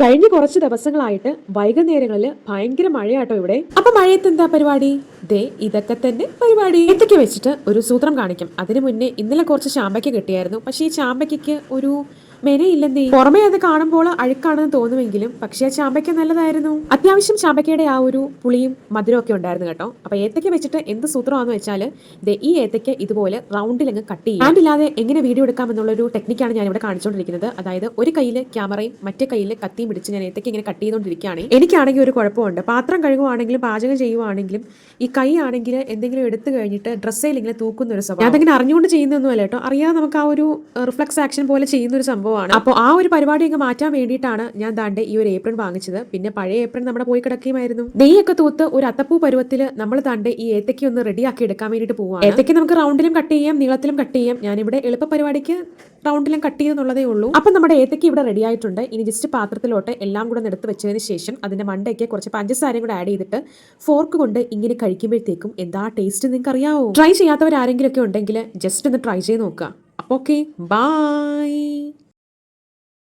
കഴിഞ്ഞ കുറച്ച് ദിവസങ്ങളായിട്ട് വൈകുന്നേരങ്ങളിൽ ഭയങ്കര മഴയാട്ടോ ഇവിടെ. അപ്പൊ മഴയത്ത് എന്താ പരിപാടി? ദേ ഇതൊക്കെ തന്നെ പരിപാടി. ഏത്തയ്ക്ക വെച്ചിട്ട് ഒരു സൂത്രം കാണിക്കും. അതിനു മുന്നേ ഇന്നലെ കുറച്ച് ചാമ്പയ്ക്ക കിട്ടിയായിരുന്നു. പക്ഷേ ഈ ചാമ്പയ്ക്ക് ഒരു മെനയില്ലെന്നേ. പുറമേ അത് കാണുമ്പോൾ അഴുക്കാണെന്ന് തോന്നുമെങ്കിലും പക്ഷേ ചാമ്പയ്ക്ക നല്ലതായിരുന്നു. അത്യാവശ്യം ചാമ്പയ്ക്കയുടെ ആ ഒരു പുളിയും മധുരവും ഒക്കെ ഉണ്ടായിരുന്നു കേട്ടോ. അപ്പൊ ഏത്തയ്ക്ക വെച്ചിട്ട് എന്ത് സൂത്രമാണെന്ന് വെച്ചാൽ ഈ ഏത്തയ്ക്ക ഇതുപോലെ റൗണ്ടിൽ അങ്ങ് കട്ട് ചെയ്യും. ഹാൻഡില്ലാതെ എങ്ങനെ വീഡിയോ എടുക്കാം എന്നുള്ളൊരു ടെക്നിക്കാണ് ഞാൻ ഇവിടെ കാണിച്ചുകൊണ്ടിരിക്കുന്നത്. അതായത് ഒരു കയ്യിൽ ക്യാമറയും മറ്റേ കയ്യിൽ കത്തിയും പിടിച്ച് ഞാൻ ഏത്തയ്ക്ക ഇങ്ങനെ കട്ട് ചെയ്തുകൊണ്ടിരിക്കുകയാണ്. എനിക്കാണെങ്കിൽ ഒരു കുഴപ്പമുണ്ട്. പാത്രം കഴുകുവാണെങ്കിലും പാചകം ചെയ്യുവാണെങ്കിലും ഈ കൈ ആണെങ്കിൽ എന്തെങ്കിലും എടുത്തു കഴിഞ്ഞിട്ട് ഡ്രസ്സയിൽ ഇങ്ങനെ തൂക്കുന്ന ഒരു സ്വഭാവം. അതങ്ങനെ അറിഞ്ഞുകൊണ്ട് ചെയ്യുന്നൊന്നുമല്ല കേട്ടോ. അറിയാതെ നമുക്ക് ആ ഒരു റിഫ്ലക്സ് ആക്ഷൻ പോലെ ചെയ്യുന്ന ഒരു സംഭവം. അപ്പോൾ ആ ഒരു പരിപാടി അങ്ങ് മാറ്റാൻ വേണ്ടിയിട്ടാണ് ഞാൻ താണ്ടെ ഈ ഒരു ഏപ്രിൻ വാങ്ങിച്ചത്. പിന്നെ പഴയ ഏപ്രിൻ നമ്മുടെ പോയി കിടക്കുകയായിരുന്നു. നെയ്യൊക്കെ തൂത്ത് ഒരു അത്തപ്പൂ പരുവത്തിൽ നമ്മൾ താണ്ടെ ഈ ഏത്തയ്ക്ക് ഒന്ന് റെഡിയാക്കി എടുക്കാൻ വേണ്ടിയിട്ട് പോവാണ്. ഏത്തയ്ക്ക് നമുക്ക് റൗണ്ടിലും കട്ട് ചെയ്യാം, നീളത്തിലും കട്ട് ചെയ്യാം. ഞാനിവിടെ എളുപ്പ പരിപാടിക്ക് റൗണ്ടിലും കട്ട് ചെയ്യുന്നുള്ളതേ ഉള്ളൂ. അപ്പം നമ്മുടെ ഏത്തയ്ക്ക് ഇവിടെ റെഡി ആയിട്ടുണ്ട്. ഇനി ജസ്റ്റ് പാത്രത്തിലോട്ട് എല്ലാം കൂടെ എടുത്ത് വെച്ചതിന് ശേഷം അതിന്റെ മണ്ടയ്ക്ക് കുറച്ച് പഞ്ചസാരയും കൂടെ ആഡ് ചെയ്തിട്ട് ഫോർക്ക് കൊണ്ട് ഇങ്ങനെ കഴിക്കുമ്പോഴത്തേക്കും എന്താ ടേസ്റ്റ് നിങ്ങൾക്ക് അറിയാവോ? ട്രൈ ചെയ്യാത്തവരാരെങ്കിലും ഒക്കെ ഉണ്ടെങ്കിൽ ജസ്റ്റ് ഒന്ന് ട്രൈ ചെയ്ത് നോക്കുക. അപ്പോൾ ഓക്കെ, ബൈ.